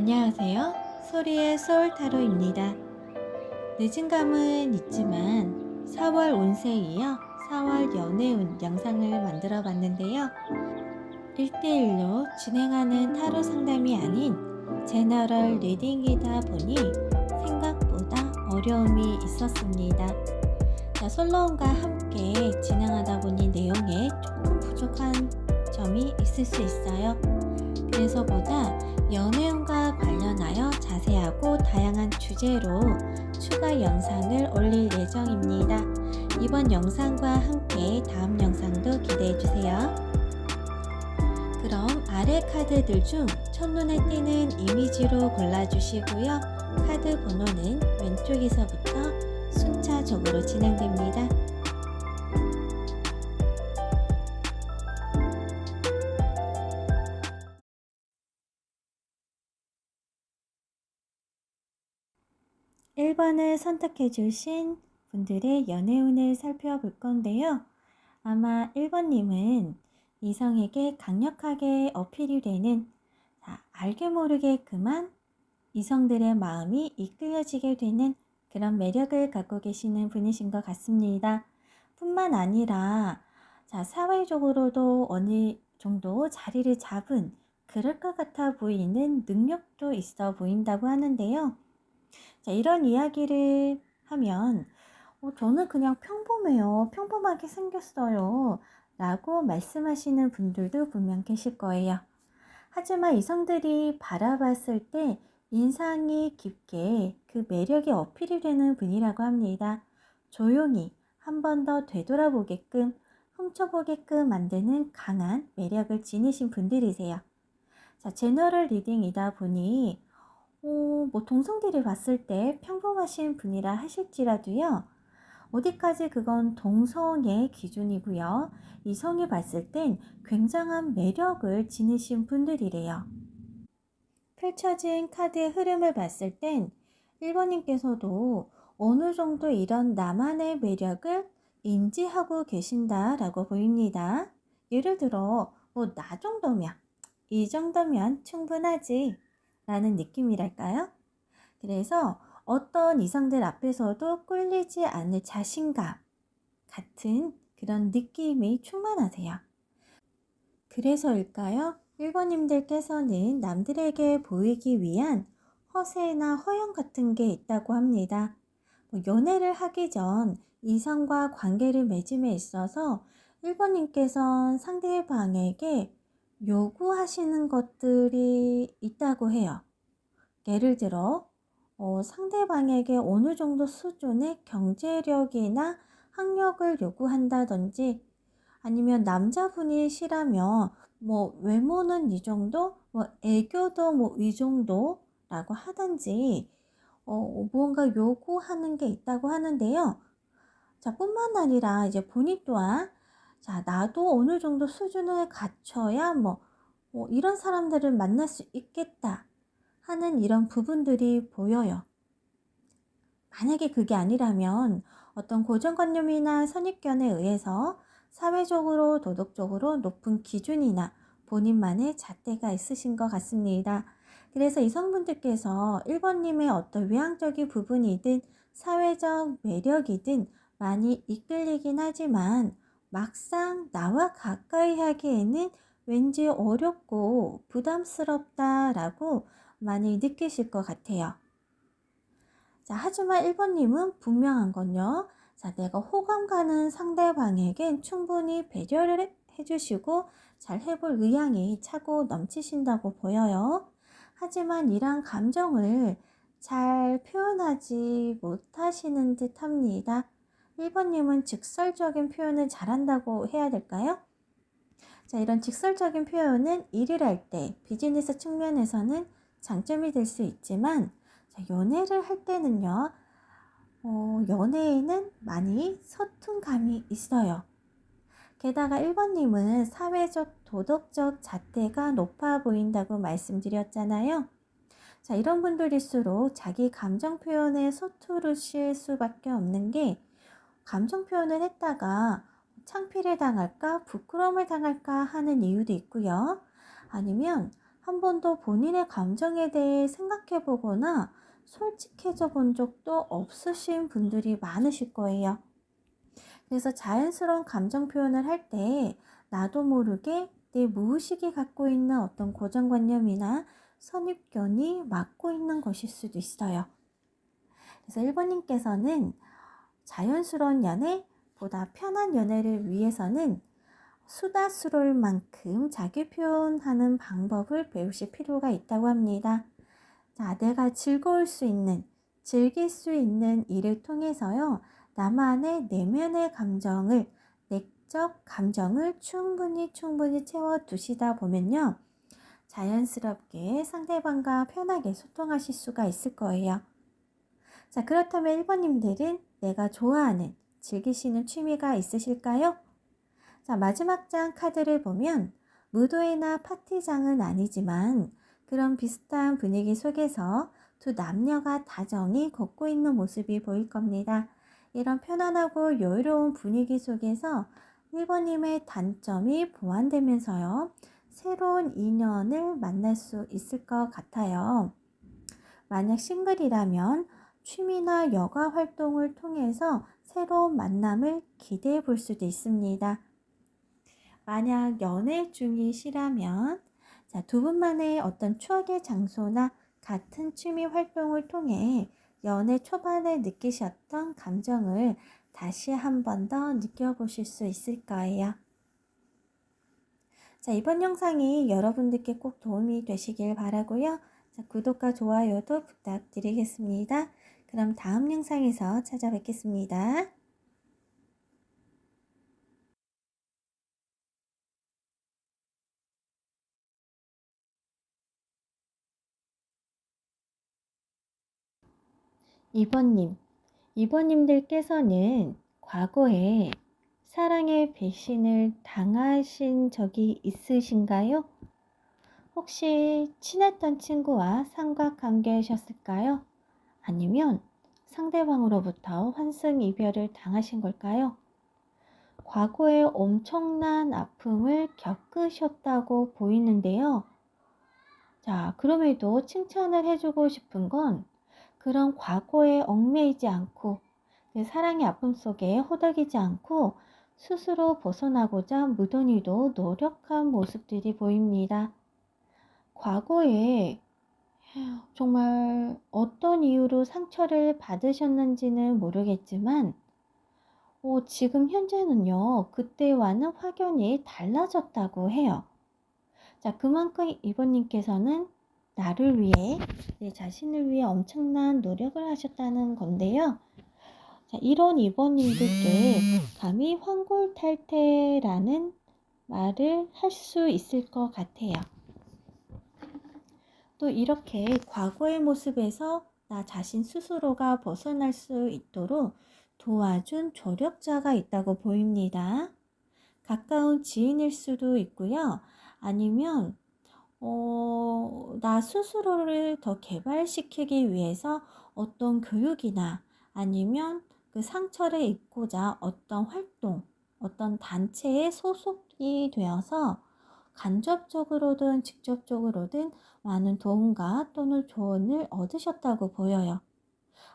안녕하세요. 소리의 소울타로입니다. 늦은 감은 있지만 4월 운세 이어 4월 연애운 영상을 만들어 봤는데요. 1대1로 진행하는 타로 상담이 아닌 제너럴 리딩이다 보니 생각보다 어려움이 있었습니다. 솔로원과 함께 진행하다 보니 내용에 조금 부족한 점이 있을 수 있어요. 그래서보다 연애운과 관련하여 자세하고 다양한 주제로 추가 영상을 올릴 예정입니다. 이번 영상과 함께 다음 영상도 기대해주세요. 그럼 아래 카드들 중 첫눈에 띄는 이미지로 골라주시고요. 카드 번호는 왼쪽에서부터 순차적으로 진행됩니다. 1번을 선택해 주신 분들의 연애운을 살펴볼 건데요. 아마 1번님은 이성에게 강력하게 어필이 되는, 알게 모르게 그만 이성들의 마음이 이끌려지게 되는 그런 매력을 갖고 계시는 분이신 것 같습니다. 뿐만 아니라 사회적으로도 어느 정도 자리를 잡은 그럴 것 같아 보이는 능력도 있어 보인다고 하는데요. 이런 이야기를 하면 저는 그냥 평범해요. 평범하게 생겼어요. 라고 말씀하시는 분들도 분명 계실 거예요. 하지만 이성들이 바라봤을 때 인상이 깊게 그 매력이 어필이 되는 분이라고 합니다. 조용히 한 번 더 되돌아보게끔 훔쳐보게끔 만드는 강한 매력을 지니신 분들이세요. 제너럴 리딩이다 보니 동성들이 봤을 때 평범하신 분이라 하실지라도요. 어디까지 그건 동성의 기준이고요. 이성이 봤을 땐 굉장한 매력을 지니신 분들이래요. 펼쳐진 카드의 흐름을 봤을 땐 1번님께서도 어느 정도 이런 나만의 매력을 인지하고 계신다라고 보입니다. 예를 들어 나 정도면, 이 정도면 충분하지 라는 느낌이랄까요? 그래서 어떤 이성들 앞에서도 꿀리지 않을 자신감 같은 그런 느낌이 충만하세요. 그래서일까요? 1번님들께서는 남들에게 보이기 위한 허세나 허영 같은 게 있다고 합니다. 연애를 하기 전 이성과 관계를 맺음에 있어서 1번님께서는 상대방에게 요구하시는 것들이 있다고 해요. 예를 들어 상대방에게 어느 정도 수준의 경제력이나 학력을 요구한다든지, 아니면 남자분이시라면 외모는 이 정도, 애교도 이 정도라고 하든지 무언가 요구하는 게 있다고 하는데요. 뿐만 아니라 이제 본인 또한 나도 어느 정도 수준을 갖춰야 이런 사람들을 만날 수 있겠다 하는 이런 부분들이 보여요. 만약에 그게 아니라면 어떤 고정관념이나 선입견에 의해서 사회적으로 도덕적으로 높은 기준이나 본인만의 잣대가 있으신 것 같습니다. 그래서 이성분들께서 1번님의 어떤 외향적인 부분이든 사회적 매력이든 많이 이끌리긴 하지만 막상 나와 가까이 하기에는 왠지 어렵고 부담스럽다라고 많이 느끼실 것 같아요. 하지만 1번님은 분명한 건요. 내가 호감 가는 상대방에겐 충분히 배려를 해주시고 잘 해볼 의향이 차고 넘치신다고 보여요. 하지만 이러한 감정을 잘 표현하지 못하시는 듯 합니다. 1번님은 직설적인 표현을 잘한다고 해야 될까요? 이런 직설적인 표현은 일을 할 때 비즈니스 측면에서는 장점이 될 수 있지만 연애를 할 때는요, 연애에는 많이 서툰 감이 있어요. 게다가 1번님은 사회적 도덕적 잣대가 높아 보인다고 말씀드렸잖아요. 이런 분들일수록 자기 감정 표현에 서투르실 수밖에 없는 게, 감정 표현을 했다가 창피를 당할까 부끄러움을 당할까 하는 이유도 있고요. 아니면 한 번도 본인의 감정에 대해 생각해 보거나 솔직해져 본 적도 없으신 분들이 많으실 거예요. 그래서 자연스러운 감정 표현을 할 때 나도 모르게 내 무의식이 갖고 있는 어떤 고정관념이나 선입견이 막고 있는 것일 수도 있어요. 그래서 1번님께서는 자연스러운 연애보다 편한 연애를 위해서는 수다스러울 만큼 자기 표현하는 방법을 배우실 필요가 있다고 합니다. 자, 내가 즐거울 수 있는, 즐길 수 있는 일을 통해서요, 나만의 내면의 감정을, 내적 감정을 충분히 채워두시다 보면요, 자연스럽게 상대방과 편하게 소통하실 수가 있을 거예요. 자, 그렇다면 1번님들은 내가 좋아하는, 즐기시는 취미가 있으실까요? 자, 마지막 장 카드를 보면 무도회나 파티장은 아니지만 그런 비슷한 분위기 속에서 두 남녀가 다정히 걷고 있는 모습이 보일 겁니다. 이런 편안하고 여유로운 분위기 속에서 1번님의 단점이 보완되면서요, 새로운 인연을 만날 수 있을 것 같아요. 만약 싱글이라면 취미나 여가 활동을 통해서 새로운 만남을 기대해 볼 수도 있습니다. 만약 연애 중이시라면 두 분만의 어떤 추억의 장소나 같은 취미 활동을 통해 연애 초반에 느끼셨던 감정을 다시 한 번 더 느껴보실 수 있을 거예요. 자, 이번 영상이 여러분들께 꼭 도움이 되시길 바라고요. 자, 구독과 좋아요도 부탁드리겠습니다. 그럼 다음 영상에서 찾아뵙겠습니다. 이번님들께서는 과거에 사랑의 배신을 당하신 적이 있으신가요? 혹시 친했던 친구와 삼각관계이셨을까요? 아니면 상대방으로부터 환승 이별을 당하신 걸까요? 과거에 엄청난 아픔을 겪으셨다고 보이는데요. 자, 그럼에도 칭찬을 해주고 싶은 건 그런 과거에 얽매이지 않고 그 사랑의 아픔 속에 허덕이지 않고 스스로 벗어나고자 무던히도 노력한 모습들이 보입니다. 과거에 정말 어떤 이유로 상처를 받으셨는지는 모르겠지만 지금 현재는요, 그때와는 확연히 달라졌다고 해요. 자, 그만큼 이번님께서는 나를 위해, 내 자신을 위해 엄청난 노력을 하셨다는 건데요. 자, 이런 이번님들께 감히 환골탈태라는 말을 할 수 있을 것 같아요. 또 이렇게 과거의 모습에서 나 자신 스스로가 벗어날 수 있도록 도와준 조력자가 있다고 보입니다. 가까운 지인일 수도 있고요. 아니면 나 스스로를 더 개발시키기 위해서 어떤 교육이나 아니면 그 상처를 잊고자 어떤 활동, 어떤 단체에 소속이 되어서 간접적으로든 직접적으로든 많은 도움과 또는 조언을 얻으셨다고 보여요.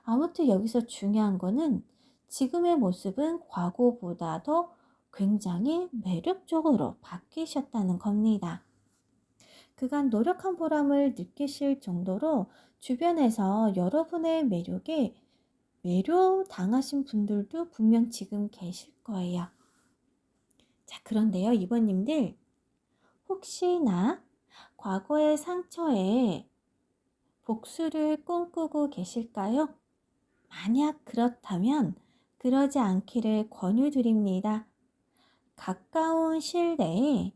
아무튼 여기서 중요한 거는 지금의 모습은 과거보다 더 굉장히 매력적으로 바뀌셨다는 겁니다. 그간 노력한 보람을 느끼실 정도로 주변에서 여러분의 매력에 매료당하신 분들도 분명 지금 계실 거예요. 자, 그런데요, 이번님들 혹시나 과거의 상처에 복수를 꿈꾸고 계실까요? 만약 그렇다면 그러지 않기를 권유드립니다. 가까운 시일 내에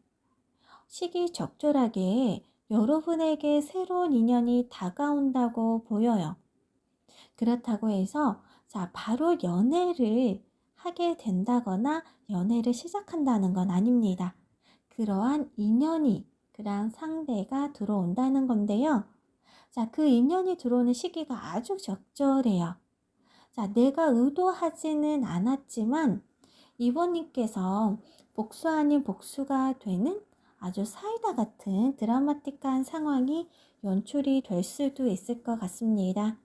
시기적절하게 여러분에게 새로운 인연이 다가온다고 보여요. 그렇다고 해서 바로 연애를 하게 된다거나 연애를 시작한다는 건 아닙니다. 그러한 인연이, 그러한 상대가 들어온다는 건데요. 자, 그 인연이 들어오는 시기가 아주 적절해요. 자, 내가 의도하지는 않았지만 이번님께서 복수 아닌 복수가 되는 아주 사이다 같은 드라마틱한 상황이 연출이 될 수도 있을 것 같습니다.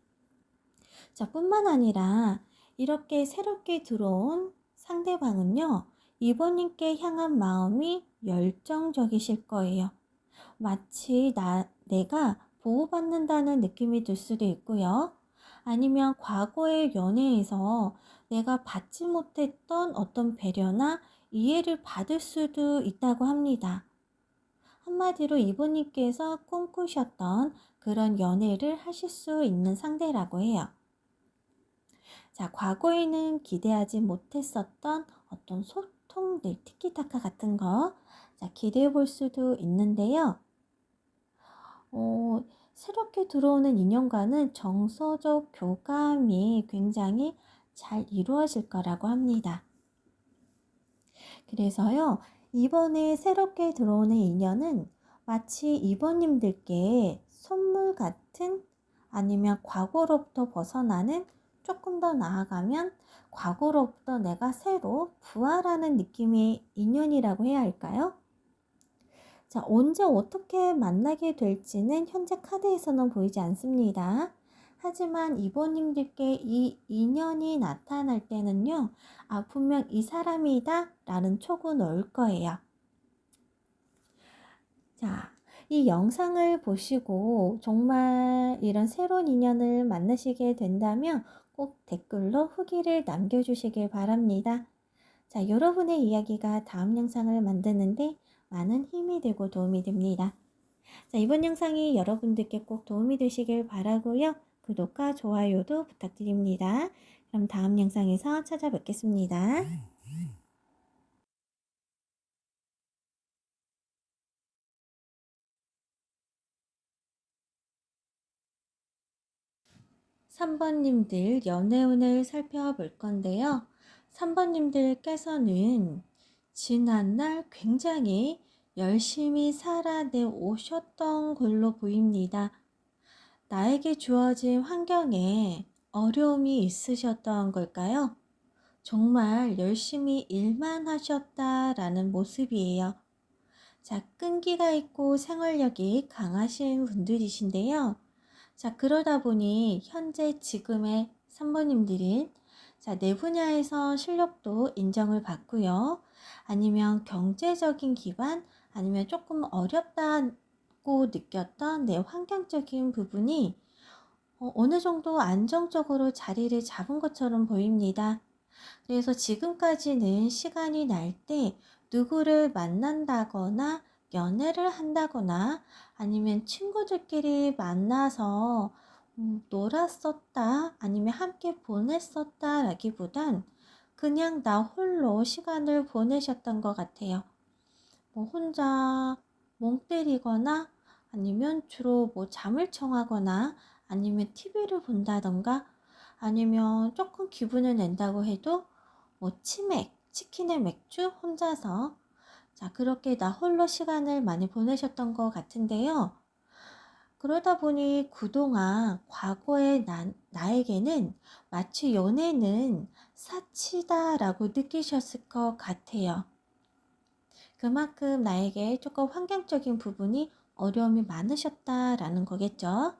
자, 뿐만 아니라 이렇게 새롭게 들어온 상대방은요, 이번님께 향한 마음이 열정적이실 거예요. 마치 내가 보호받는다는 느낌이 들 수도 있고요. 아니면 과거의 연애에서 내가 받지 못했던 어떤 배려나 이해를 받을 수도 있다고 합니다. 한마디로 이분님께서 꿈꾸셨던 그런 연애를 하실 수 있는 상대라고 해요. 자, 과거에는 기대하지 못했었던 어떤 소통들, 티키타카 같은 거, 자, 기대해 볼 수도 있는데요. 새롭게 들어오는 인연과는 정서적 교감이 굉장히 잘 이루어질 거라고 합니다. 그래서요, 이번에 새롭게 들어오는 인연은 마치 이번님들께 선물 같은, 아니면 과거로부터 벗어나는, 조금 더 나아가면 과거로부터 내가 새로 부활하는 느낌의 인연이라고 해야 할까요? 자, 언제 어떻게 만나게 될지는 현재 카드에서는 보이지 않습니다. 하지만 이번님들께 이 인연이 나타날 때는요, 분명 이 사람이다 라는 촉은 올 거예요. 자, 이 영상을 보시고 정말 이런 새로운 인연을 만나시게 된다면 꼭 댓글로 후기를 남겨주시길 바랍니다. 자, 여러분의 이야기가 다음 영상을 만드는데 많은 힘이 되고 도움이 됩니다. 자, 이번 영상이 여러분들께 꼭 도움이 되시길 바라고요. 구독과 좋아요도 부탁드립니다. 그럼 다음 영상에서 찾아뵙겠습니다. 3번님들 연애운을 살펴볼 건데요. 3번님들께서는 지난날 굉장히 열심히 살아내 오셨던 걸로 보입니다. 나에게 주어진 환경에 어려움이 있으셨던 걸까요? 정말 열심히 일만 하셨다라는 모습이에요. 자, 끈기가 있고 생활력이 강하신 분들이신데요. 자, 그러다 보니 현재 지금의 3번님들은 자, 내 분야에서 실력도 인정을 받고요. 아니면 경제적인 기반, 아니면 조금 어렵다고 느꼈던 내 환경적인 부분이 어느 정도 안정적으로 자리를 잡은 것처럼 보입니다. 그래서 지금까지는 시간이 날 때 누구를 만난다거나 연애를 한다거나 아니면 친구들끼리 만나서 놀았었다 아니면 함께 보냈었다 라기보단 그냥 나 홀로 시간을 보내셨던 것 같아요. 뭐 혼자 멍 때리거나 아니면 주로 뭐 잠을 청하거나 아니면 TV를 본다던가 아니면 조금 기분을 낸다고 해도 뭐 치맥, 치킨에 맥주 혼자서 자, 그렇게 나 홀로 시간을 많이 보내셨던 것 같은데요. 그러다 보니 그동안 과거의 나에게는 마치 연애는 사치다라고 느끼셨을 것 같아요. 그만큼 나에게 조금 환경적인 부분이 어려움이 많으셨다라는 거겠죠.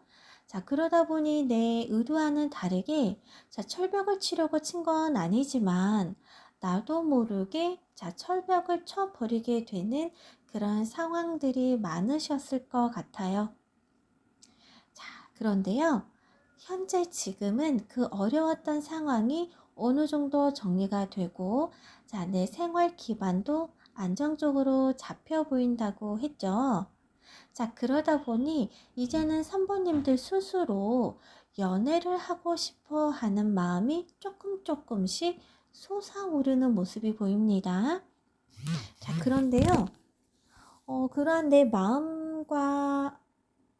자, 그러다 보니 내 의도와는 다르게 자, 철벽을 치려고 친 건 아니지만 나도 모르게 자, 철벽을 쳐버리게 되는 그런 상황들이 많으셨을 것 같아요. 자, 그런데요. 현재 지금은 그 어려웠던 상황이 어느 정도 정리가 되고 자, 내 생활 기반도 안정적으로 잡혀 보인다고 했죠. 자, 그러다 보니 이제는 3번님들 스스로 연애를 하고 싶어 하는 마음이 조금씩 솟아오르는 모습이 보입니다. 자, 그런데요. 그러한 내 마음과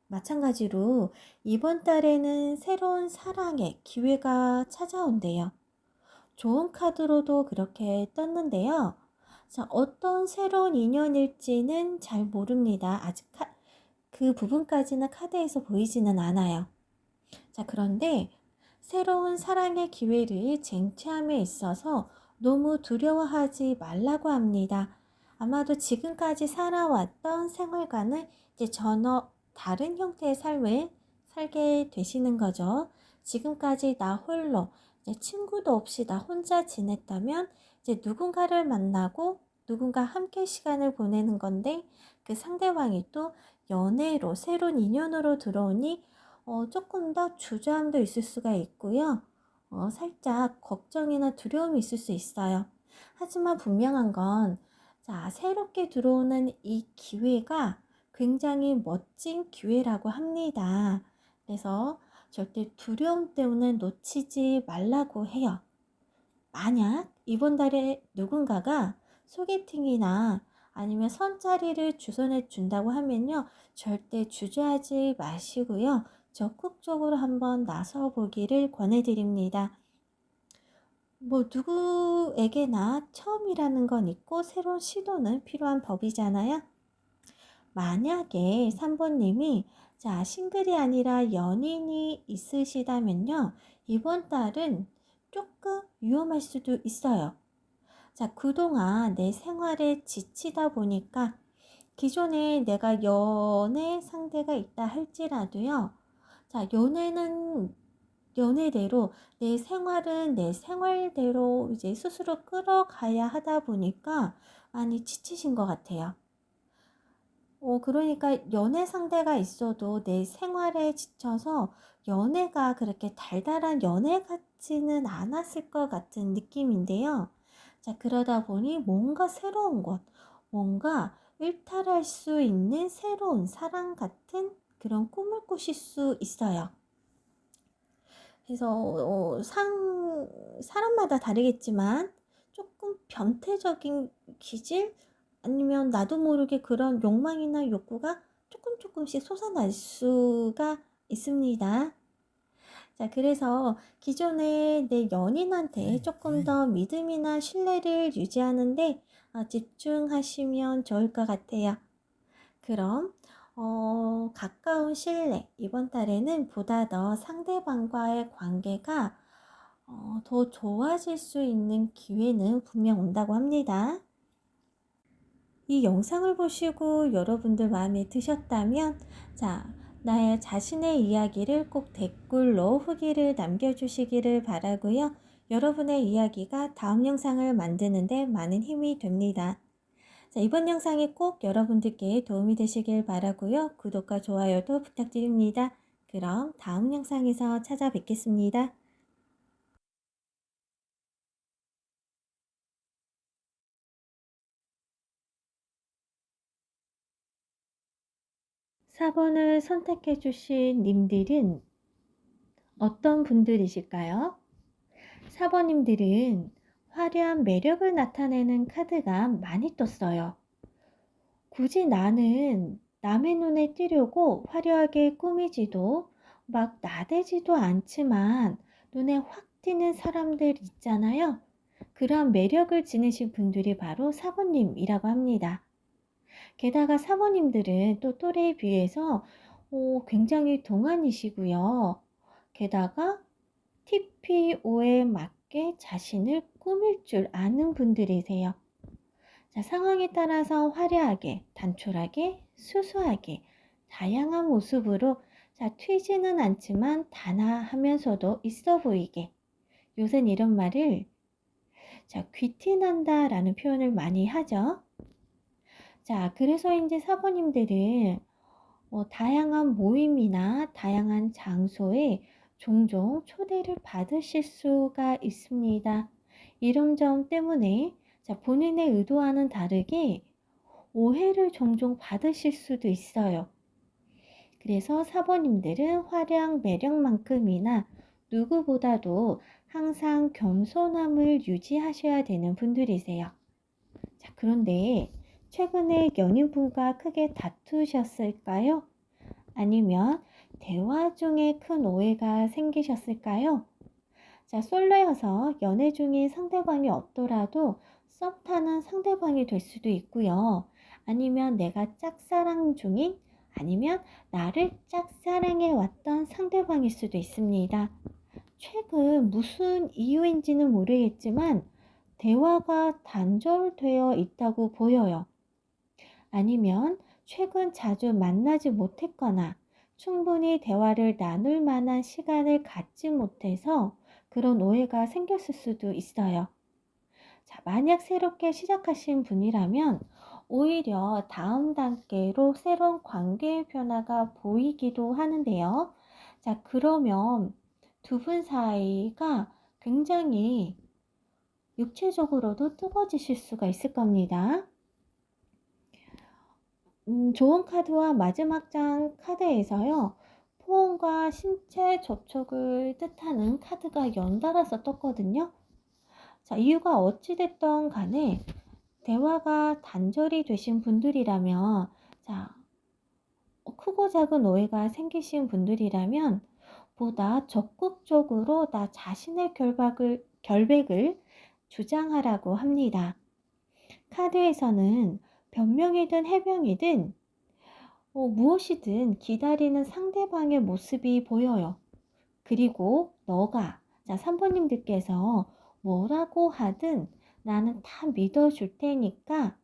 마찬가지로 이번 달에는 새로운 사랑의 기회가 찾아온대요. 좋은 카드로도 그렇게 떴는데요. 자, 어떤 새로운 인연일지는 잘 모릅니다. 아직 그 부분까지는 카드에서 보이지는 않아요. 자, 그런데 새로운 사랑의 기회를 쟁취함에 있어서 너무 두려워하지 말라고 합니다. 아마도 지금까지 살아왔던 생활과는 이제 전혀 다른 형태의 삶을 살게 되시는 거죠. 지금까지 나 홀로, 이제 친구도 없이 나 혼자 지냈다면 이제 누군가를 만나고 누군가 함께 시간을 보내는 건데, 그 상대방이 또 연애로 새로운 인연으로 들어오니 조금 더 주저함도 있을 수가 있고요. 살짝 걱정이나 두려움이 있을 수 있어요. 하지만 분명한 건, 자, 새롭게 들어오는 이 기회가 굉장히 멋진 기회라고 합니다. 그래서 절대 두려움 때문에 놓치지 말라고 해요. 만약 이번 달에 누군가가 소개팅이나 아니면 선자리를 주선해 준다고 하면요, 절대 주저하지 마시고요, 적극적으로 한번 나서 보기를 권해드립니다. 뭐 누구에게나 처음이라는 건 있고 새로운 시도는 필요한 법이잖아요. 만약에 3번님이 자, 싱글이 아니라 연인이 있으시다면요, 이번 달은 조금 위험할 수도 있어요. 자, 그동안 내 생활에 지치다 보니까 기존에 내가 연애 상대가 있다 할지라도요, 자, 연애는 연애대로, 내 생활은 내 생활대로 이제 스스로 끌어가야 하다 보니까 많이 지치신 것 같아요. 그러니까 연애 상대가 있어도 내 생활에 지쳐서 연애가 그렇게 달달한 연애 같지는 않았을 것 같은 느낌인데요. 자, 그러다 보니 뭔가 새로운 것, 뭔가 일탈할 수 있는 새로운 사랑 같은 그런 꿈을 꾸실 수 있어요. 그래서 사람마다 다르겠지만 조금 변태적인 기질, 아니면 나도 모르게 그런 욕망이나 욕구가 조금씩 솟아날 수가 있습니다. 자, 그래서 기존에 내 연인한테 조금 더 믿음이나 신뢰를 유지하는데 집중하시면 좋을 것 같아요. 그럼 가까운 신뢰, 이번 달에는 보다 더 상대방과의 관계가 더 좋아질 수 있는 기회는 분명 온다고 합니다. 이 영상을 보시고 여러분들 마음에 드셨다면, 자, 나의 자신의 이야기를 꼭 댓글로 후기를 남겨주시기를 바라고요. 여러분의 이야기가 다음 영상을 만드는 데 많은 힘이 됩니다. 자, 이번 영상이 꼭 여러분들께 도움이 되시길 바라고요. 구독과 좋아요도 부탁드립니다. 그럼 다음 영상에서 찾아뵙겠습니다. 4번을 선택해 주신 님들은 어떤 분들이실까요? 4번님들은 화려한 매력을 나타내는 카드가 많이 떴어요. 굳이 나는 남의 눈에 띄려고 화려하게 꾸미지도 막 나대지도 않지만 눈에 확 띄는 사람들 있잖아요. 그러한 매력을 지니신 분들이 바로 4번님이라고 합니다. 게다가 4번님들은 또 또래에 비해서 굉장히 동안이시고요. 게다가 TPO에 맞게 자신을 꾸밀 줄 아는 분들이세요. 자, 상황에 따라서 화려하게, 단촐하게, 수수하게, 다양한 모습으로, 자, 튀지는 않지만 단아하면서도 있어 보이게. 요새는 이런 말을, 자, 귀티난다 라는 표현을 많이 하죠. 자, 그래서인지 사부님들은 다양한 모임이나 다양한 장소에 종종 초대를 받으실 수가 있습니다. 이런 점 때문에, 자, 본인의 의도와는 다르게 오해를 종종 받으실 수도 있어요. 그래서 사부님들은 화려한 매력만큼이나 누구보다도 항상 겸손함을 유지하셔야 되는 분들이세요. 자, 그런데 최근에 연인분과 크게 다투셨을까요? 아니면 대화 중에 큰 오해가 생기셨을까요? 자, 솔로여서 연애 중인 상대방이 없더라도 썸 타는 상대방이 될 수도 있고요. 아니면 내가 짝사랑 중인, 아니면 나를 짝사랑해 왔던 상대방일 수도 있습니다. 최근 무슨 이유인지는 모르겠지만 대화가 단절되어 있다고 보여요. 아니면 최근 자주 만나지 못했거나 충분히 대화를 나눌 만한 시간을 갖지 못해서 그런 오해가 생겼을 수도 있어요. 자, 만약 새롭게 시작하신 분이라면 오히려 다음 단계로 새로운 관계의 변화가 보이기도 하는데요. 자, 그러면 두 분 사이가 굉장히 육체적으로도 뜨거워지실 수가 있을 겁니다. 좋은 카드와 마지막 장 카드에서요. 포옹과 신체 접촉을 뜻하는 카드가 연달아서 떴거든요. 자, 이유가 어찌됐던 간에 대화가 단절이 되신 분들이라면, 자, 크고 작은 오해가 생기신 분들이라면 보다 적극적으로 나 자신의 결백을 주장하라고 합니다. 카드에서는 변명이든 해명이든 무엇이든 기다리는 상대방의 모습이 보여요. 그리고 너가, 자, 3번님들께서 뭐라고 하든 나는 다 믿어줄 테니까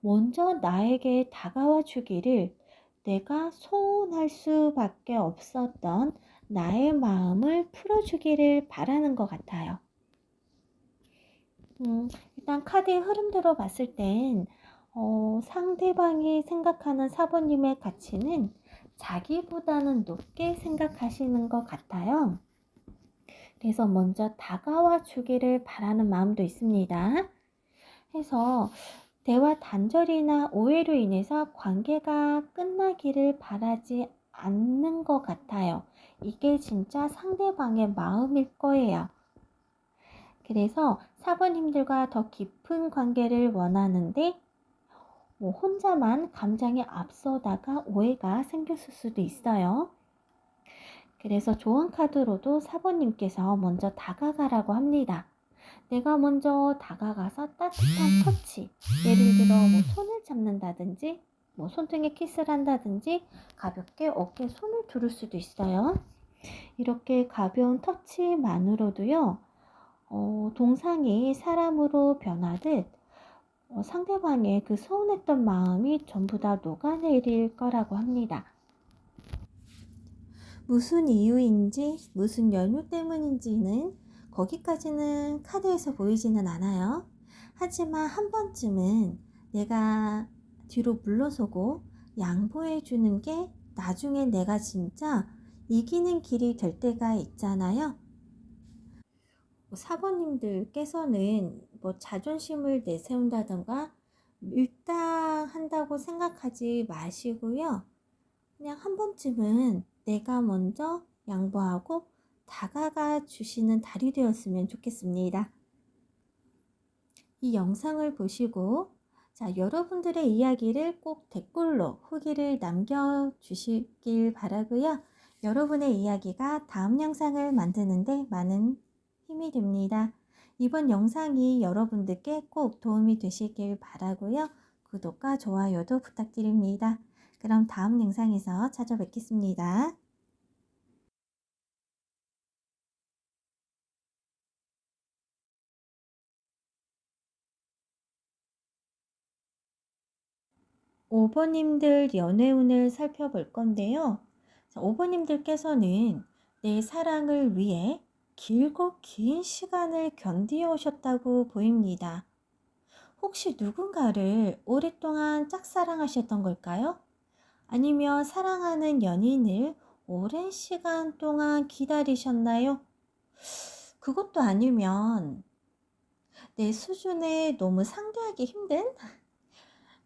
먼저 나에게 다가와 주기를, 내가 소원할 수밖에 없었던 나의 마음을 풀어주기를 바라는 것 같아요. 일단 카드의 흐름대로 봤을 땐 상대방이 생각하는 사부님의 가치는 자기보다는 높게 생각하시는 것 같아요. 그래서 먼저 다가와 주기를 바라는 마음도 있습니다. 해서 대화 단절이나 오해로 인해서 관계가 끝나기를 바라지 않는 것 같아요. 이게 진짜 상대방의 마음일 거예요. 그래서 사부님들과 더 깊은 관계를 원하는데 혼자만 감정에 앞서다가 오해가 생겼을 수도 있어요. 그래서 좋은 카드로도 사부님께서 먼저 다가가라고 합니다. 내가 먼저 다가가서 따뜻한 터치, 예를 들어 손을 잡는다든지 손등에 키스를 한다든지 가볍게 어깨에 손을 두를 수도 있어요. 이렇게 가벼운 터치만으로도요, 동상이 사람으로 변하듯 상대방의 그 서운했던 마음이 전부 다 녹아내릴 거라고 합니다. 무슨 이유인지, 무슨 연유 때문인지는 거기까지는 카드에서 보이지는 않아요. 하지만 한 번쯤은 내가 뒤로 물러서고 양보해 주는 게 나중에 내가 진짜 이기는 길이 될 때가 있잖아요. 사부님들께서는 자존심을 내세운다던가 밀당한다고 생각하지 마시고요. 그냥 한 번쯤은 내가 먼저 양보하고 다가가 주시는 달이 되었으면 좋겠습니다. 이 영상을 보시고 여러분들의 이야기를 꼭 댓글로 후기를 남겨주시길 바라고요. 여러분의 이야기가 다음 영상을 만드는데 많은 힘이 됩니다. 이번 영상이 여러분들께 꼭 도움이 되시길 바라고요. 구독과 좋아요도 부탁드립니다. 그럼 다음 영상에서 찾아뵙겠습니다. 5번님들 연애운을 살펴볼 건데요. 5번님들께서는 내 사랑을 위해 길고 긴 시간을 견디어 오셨다고 보입니다. 혹시 누군가를 오랫동안 짝사랑하셨던 걸까요? 아니면 사랑하는 연인을 오랜 시간 동안 기다리셨나요? 그것도 아니면 내 수준에 너무 상대하기 힘든?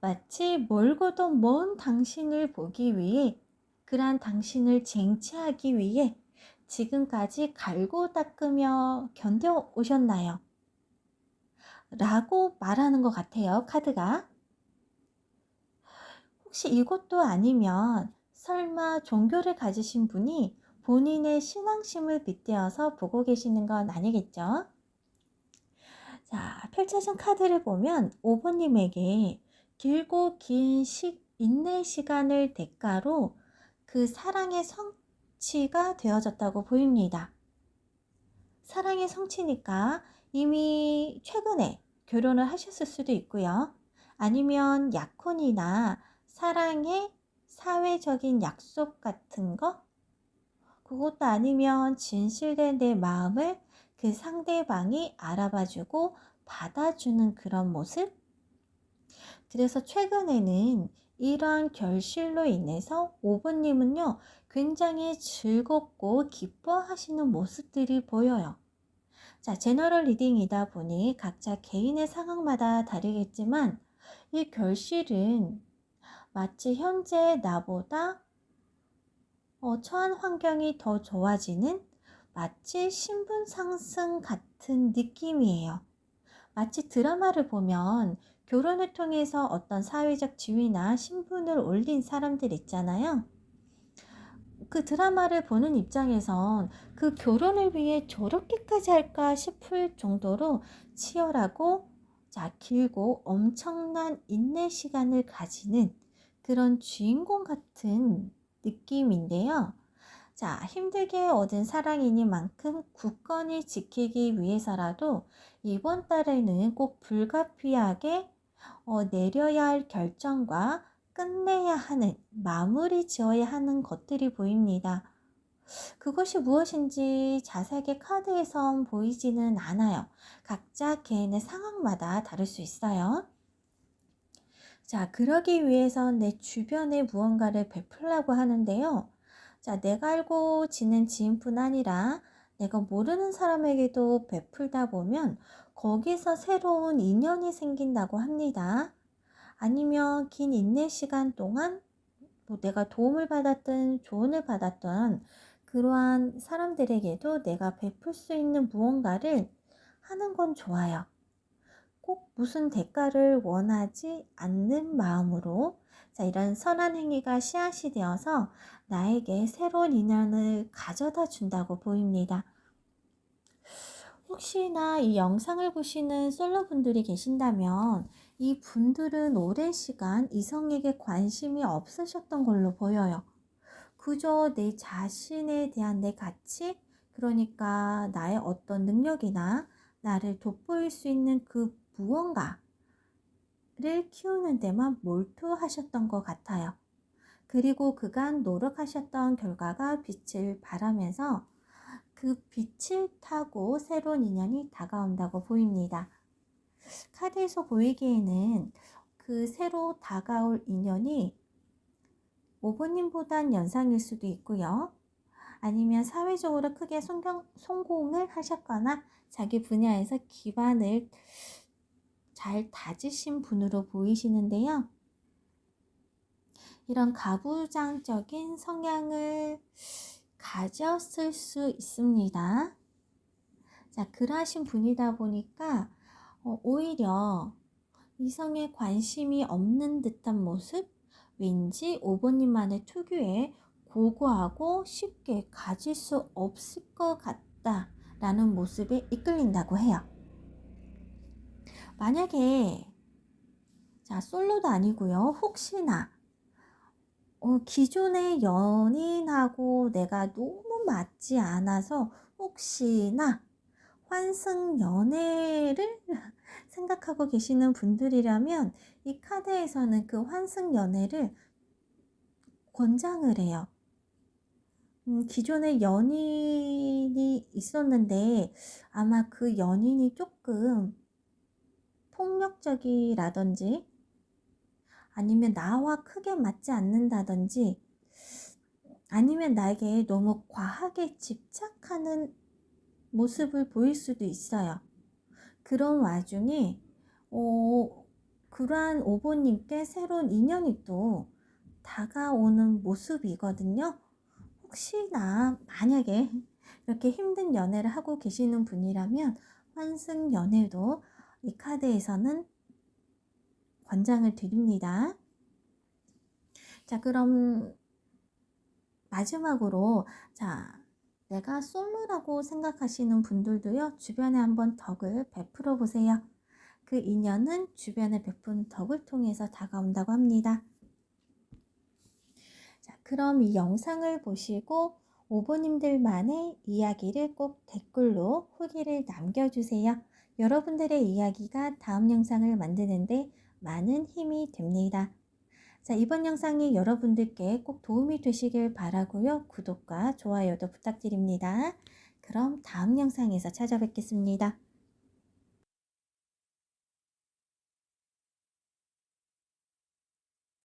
마치 멀고도 먼 당신을 보기 위해, 그러한 당신을 쟁취하기 위해 지금까지 갈고 닦으며 견뎌 오셨나요? 라고 말하는 것 같아요, 카드가. 혹시 이것도 아니면 설마 종교를 가지신 분이 본인의 신앙심을 빗대어서 보고 계시는 건 아니겠죠? 자, 펼쳐진 카드를 보면 5번님에게 길고 긴 인내 시간을 대가로 그 사랑의 성취가 되어졌다고 보입니다. 사랑의 성취니까 이미 최근에 결혼을 하셨을 수도 있고요. 아니면 약혼이나 사랑의 사회적인 약속 같은 거? 그것도 아니면 진실된 내 마음을 그 상대방이 알아봐주고 받아주는 그런 모습? 그래서 최근에는 이러한 결실로 인해서 오버님은요, 굉장히 즐겁고 기뻐하시는 모습들이 보여요. 자, 제너럴 리딩이다 보니 각자 개인의 상황마다 다르겠지만 이 결실은 마치 현재 나보다 처한 환경이 더 좋아지는 마치 신분 상승 같은 느낌이에요. 마치 드라마를 보면 결혼을 통해서 어떤 사회적 지위나 신분을 올린 사람들 있잖아요. 그 드라마를 보는 입장에선 그 결혼을 위해 저렇게까지 할까 싶을 정도로 치열하고 길고 엄청난 인내 시간을 가지는 그런 주인공 같은 느낌인데요. 자, 힘들게 얻은 사랑이니만큼 굳건히 지키기 위해서라도 이번 달에는 꼭 불가피하게 내려야 할 결정과 끝내야 하는, 마무리 지어야 하는 것들이 보입니다. 그것이 무엇인지 자세하게 카드에선 보이지는 않아요. 각자 개인의 상황마다 다를 수 있어요. 자, 그러기 위해선 내 주변에 무언가를 베풀려고 하는데요. 자, 내가 알고 지낸 지인뿐 아니라 내가 모르는 사람에게도 베풀다 보면 거기서 새로운 인연이 생긴다고 합니다. 아니면 긴 인내 시간 동안 내가 도움을 받았든 조언을 받았던 그러한 사람들에게도 내가 베풀 수 있는 무언가를 하는 건 좋아요. 꼭 무슨 대가를 원하지 않는 마음으로 이런 선한 행위가 씨앗이 되어서 나에게 새로운 인연을 가져다 준다고 보입니다. 혹시나 이 영상을 보시는 솔로분들이 계신다면 이 분들은 오랜 시간 이성에게 관심이 없으셨던 걸로 보여요. 그저 내 자신에 대한 내 가치, 그러니까 나의 어떤 능력이나 나를 돋보일 수 있는 그 무언가를 키우는 데만 몰두하셨던 것 같아요. 그리고 그간 노력하셨던 결과가 빛을 발하면서 그 빛을 타고 새로운 인연이 다가온다고 보입니다. 카드에서 보이기에는 그 새로 다가올 인연이 오버님보단 연상일 수도 있고요. 아니면 사회적으로 크게 성공을 하셨거나 자기 분야에서 기반을 잘 다지신 분으로 보이시는데요. 이런 가부장적인 성향을 가졌을 수 있습니다. 자, 그러하신 분이다 보니까 오히려 이성에 관심이 없는 듯한 모습, 왠지 오버님만의 특유의 고고하고 쉽게 가질 수 없을 것 같다라는 모습에 이끌린다고 해요. 만약에 솔로도 아니고요. 혹시나 기존의 연인하고 내가 너무 맞지 않아서 혹시나 환승 연애를 생각하고 계시는 분들이라면 이 카드에서는 그 환승 연애를 권장을 해요. 기존에 연인이 있었는데 아마 그 연인이 조금 폭력적이라든지 아니면 나와 크게 맞지 않는다든지 아니면 나에게 너무 과하게 집착하는 모습을 보일 수도 있어요. 그런 와중에 그러한 오보님께 새로운 인연이 또 다가오는 모습이거든요. 혹시나 만약에 이렇게 힘든 연애를 하고 계시는 분이라면 환승 연애도 이 카드에서는 권장을 드립니다. 자, 그럼 마지막으로 내가 솔로라고 생각하시는 분들도요, 주변에 한번 덕을 베풀어 보세요. 그 인연은 주변에 베푼 덕을 통해서 다가온다고 합니다. 자, 그럼 이 영상을 보시고 오보님들만의 이야기를 꼭 댓글로 후기를 남겨주세요. 여러분들의 이야기가 다음 영상을 만드는데 많은 힘이 됩니다. 자, 이번 영상이 여러분들께 꼭 도움이 되시길 바라고요. 구독과 좋아요도 부탁드립니다. 그럼 다음 영상에서 찾아뵙겠습니다.